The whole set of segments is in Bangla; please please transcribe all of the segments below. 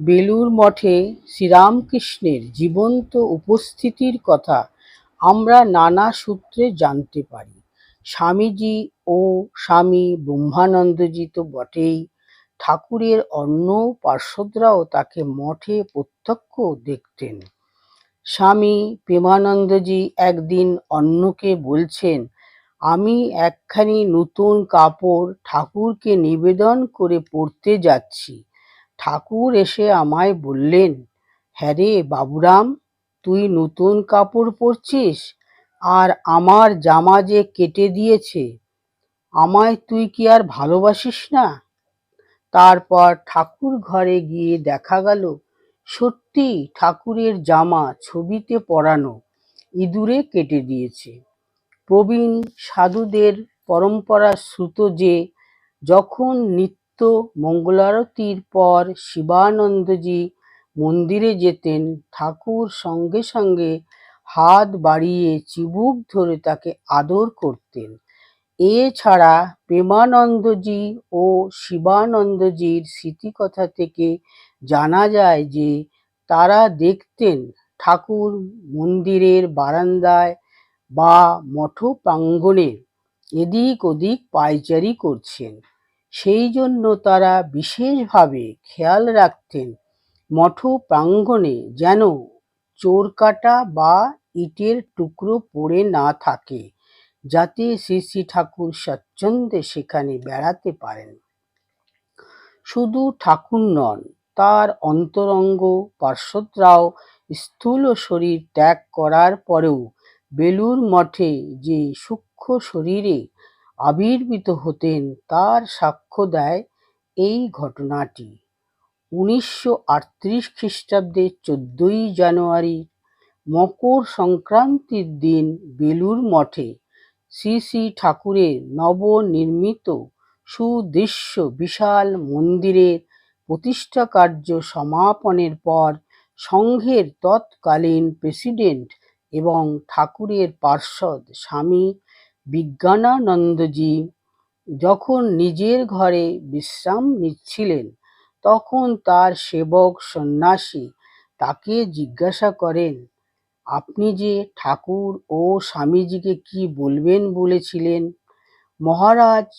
বেলুড় মঠে শ্রীরামকৃষ্ণের জীবন্ত উপস্থিতির কথা আমরা নানা সূত্রে জানতে পারি। স্বামীজি ও স্বামী ব্রহ্মানন্দজি তো বটেই, ঠাকুরের অন্য পার্ষদরাও তাকে মঠে প্রত্যক্ষ দেখতেন। স্বামী প্রেমানন্দজি একদিন অন্যকে বলছেন, আমি একখানি নতুন কাপড় ঠাকুরকে নিবেদন করে পরতে যাচ্ছি। ঠাকুর এসে আমায় বললেন, হ্যাঁ রে বাবুরাম, তুই নতুন কাপড় পরছিস, আর আমার জামা যে কেটে দিয়েছে, আমায় তুই কি আর ভালোবাসিস না? তারপর ঠাকুর ঘরে গিয়ে দেখা গেল সত্যি ঠাকুরের জামা ছবিতে পরানো ইঁদুরে কেটে দিয়েছে। প্রবীণ সাধুদের পরম্পরা শ্রুত যে যখন নিত্য মঙ্গলারতির পর শিবানন্দজি মন্দিরে যেতেন, ঠাকুর সঙ্গে সঙ্গে হাত বাড়িয়ে চিবুক ধরে তাকে আদর করতেন। এছাড়া প্রেমানন্দজি ও শিবানন্দজির স্মৃতিকথা থেকে জানা যায় যে তারা দেখতেন ঠাকুর মন্দিরের বারান্দায় বা মঠ প্রাঙ্গণে এদিক ওদিক পায়চারি করছেন। সেই জন্য তারা বিশেষভাবে খেয়াল রাখতেন মঠ প্রাঙ্গণে যেন চোরকাটা বা ইটের টুকরো পড়ে না থাকে, যাতে শ্রী শ্রী ঠাকুর স্বচ্ছন্দে সেখানে বেড়াতে পারেন। শুধু ঠাকুর নন, তার অন্তরঙ্গ পার্ষদরাও স্থূল শরীর ত্যাগ করার পরেও বেলুড় মঠে যে সূক্ষ্ম শরীরে আবির্ভূত হতেন তার সাক্ষ্য দেয় এই ঘটনাটি। 1938 খ্রিস্টাব্দে 14ই জানুয়ারি মকর সংক্রান্তির দিন বেলুড় মঠে শ্রী শ্রী ঠাকুরের নবনির্মিত সুদৃশ্য বিশাল মন্দিরের প্রতিষ্ঠা কার্য সমাপনের পর সংঘের তৎকালীন প্রেসিডেন্ট এবং ঠাকুরের পার্ষদ স্বামী বিজ্ঞানানন্দজি যখন নিজের ঘরে বিশ্রাম নিচ্ছিলেন, তখন তার সেবক সন্ন্যাসী তাকে জিজ্ঞাসা করেন, আপনি যে ঠাকুর ও স্বামীজিকে কি বলবেন বলেছিলেন? মহারাজ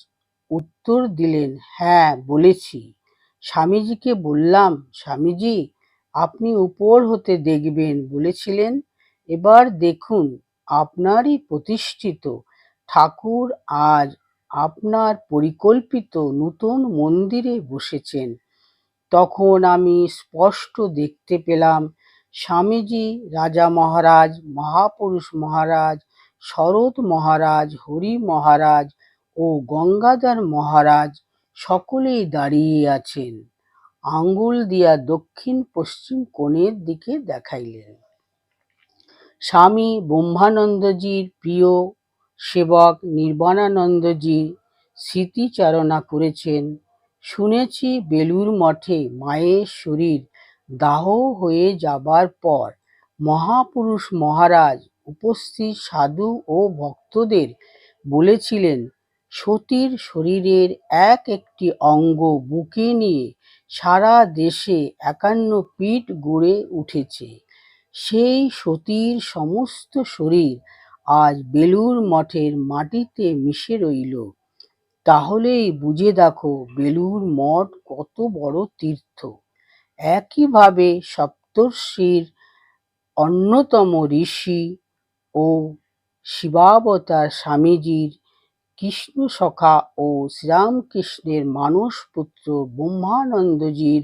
উত্তর দিলেন, হ্যাঁ বলেছি। স্বামীজিকে বললাম, স্বামীজি আপনি উপর হতে দেখবেন বলেছিলেন, এবার দেখুন আপনারই প্রতিষ্ঠিত ঠাকুর আজ আপনার পরিকল্পিত নতুন মন্দিরে বসেছেন। তখন আমি স্পষ্ট দেখতে পেলাম স্বামীজি, রাজা মহারাজ, মহাপুরুষ মহারাজ, শরৎ মহারাজ, হরি মহারাজ ও গঙ্গাধর মহারাজ সকলেই দাঁড়িয়ে আছেন। আঙ্গুল দিয়া দক্ষিণ পশ্চিম কোণের দিকে দেখাইলেন। স্বামী ব্রহ্মানন্দজির প্রিয় সেবক নির্বাণানন্দজি স্মৃতিচারণা করেছেন, শুনেছি বেলুড় মঠে মায়ের শরীর দাহ হয়ে যাবার পর মহাপুরুষ মহারাজ উপস্থিত সাধু ও ভক্তদের বলেছিলেন, সতীর শরীরের এক একটি অঙ্গ বুকে নিয়ে সারা দেশে 51 পীঠ গড়ে উঠেছে। সেই সতীর সমস্ত শরীর আজ বেলুড় মঠের মাটিতে মিশে রইল। তাহলেই বুঝে দেখো বেলুড় মঠ কত বড় তীর্থ। একইভাবে সপ্তর্ষির অন্যতম ঋষি ও শিবাবতার স্বামীজির কৃষ্ণসখা ও শ্রীরামকৃষ্ণের মানসপুত্র ব্রহ্মানন্দজির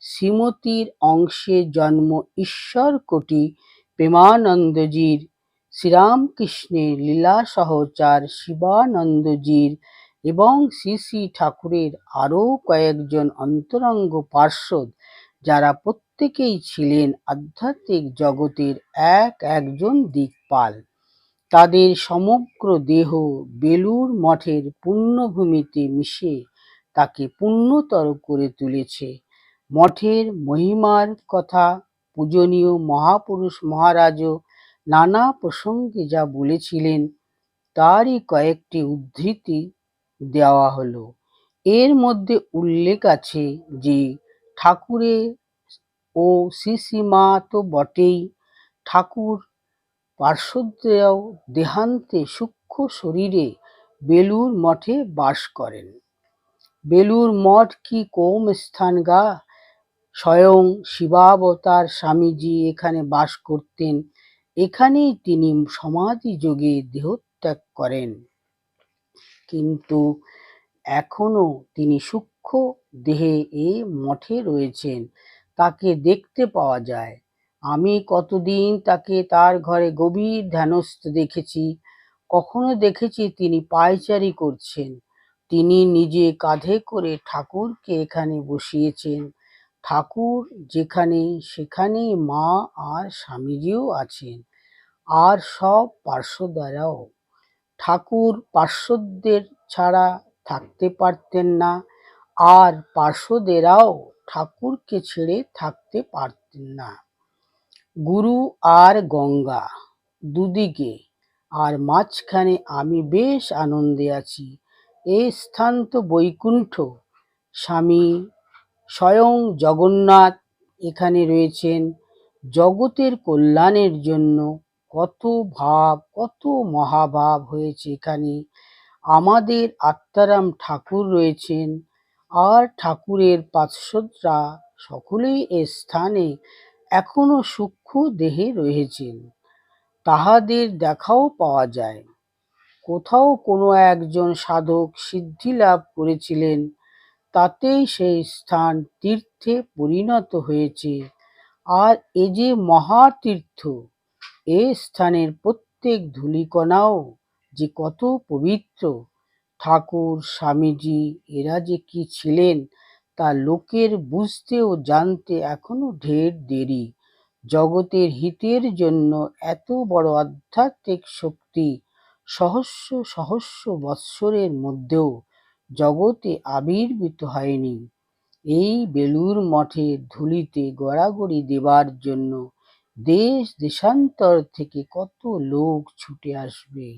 শ্রীমতীর অংশে জন্ম ঈশ্বরকোটি প্রেমানন্দজির, শ্রীরামকৃষ্ণের লীলা সহচার শিবানন্দজির এবং শ্রী শ্রী ঠাকুরের আরও কয়েকজন অন্তরঙ্গ পার্ষদ, যারা প্রত্যেকেই ছিলেন আধ্যাত্মিক জগতের একজন দিকপাল। তাদের সমগ্র দেহ বেলুড় মঠের পুণ্যভূমিতে মিশে তাকে পুণ্যতর করে তুলেছে। মঠের মহিমার কথা পূজনীয় মহাপুরুষ মহারাজও নানা প্রসঙ্গে যা বলেছিলেন তারই কয়েকটি উদ্ধৃতি দেওয়া হলো। এর মধ্যে উল্লেখ আছে যে ঠাকুরের ও শ্রীশ্রীমা তো বটেই, ঠাকুর পার্শ্বদেও দেহান্তে সূক্ষ্ম শরীরে বেলুড় মঠে বাস করেন। বেলুড় মঠ কি কম স্থান গা! স্বয়ং শিবাবতার স্বামীজি এখানে বাস করতেন, এখানেই তিনি সমাধিযোগে দেহত্যাগ করেন। কিন্তু এখনো তিনি সূক্ষ্ম দেহে এ মঠে রয়েছেন, তাকে দেখতে পাওয়া যায়। আমি কতদিন তাকে তার ঘরে গভীর ধ্যানস্থ দেখেছি। কখনো দেখেছি তিনি পায়চারি করছেন, তিনি নিজে কাঁধে করে ঠাকুরকে এখানে বসিয়েছেন। ঠাকুর যেখানে সেখানেই মা আর স্বামীজিও আছেন, আর সব পার্শ্বদেরাও। ঠাকুর পার্শ্বদের ছাড়া থাকতে পারতেন না, আর পার্শ্বদেরাও ঠাকুরকে ছেড়ে থাকতে পারতেন না। গুরু আর গঙ্গা দুদিকে, আর মাঝখানে আমি বেশ আনন্দে আছি। এ স্থান তো বৈকুণ্ঠ। স্বামী স্বয়ং জগন্নাথ এখানে রয়েছেন জগতের কল্যাণের জন্য। কত ভাব, কত মহাভাব হয়েছে এখানে। আমাদের আত্মারাম ঠাকুর রয়েছেন, আর ঠাকুরের পার্শ্বদরা সকলেই এ স্থানে এখনো সূক্ষ্ম দেহে রয়েছেন। তাহাদের দেখাও পাওয়া যায়। কোথাও কোনো একজন সাধক সিদ্ধি লাভ করেছিলেন, তাতেই সেই স্থান তীর্থে পরিণত হয়েছে। আর এ যে মহাতীর্থ, এ স্থানের প্রত্যেক ধূলিকণাও যে কত পবিত্র। ঠাকুর, স্বামীজি এরা যে কি ছিলেন তা লোকের বুঝতে ও জানতে এখনো ঢের দেরি। জগতের হিতের জন্য এত বড় আধ্যাত্মিক শক্তি সহস্র সহস্র বৎসরের মধ্যেও জগতে আবির্ভূত হয়নি। এই বেলুড় মঠের ধুলিতে গড়াগড়ি দেবার জন্য দেশ দেশান্তর থেকে কত লোক ছুটে আসবে।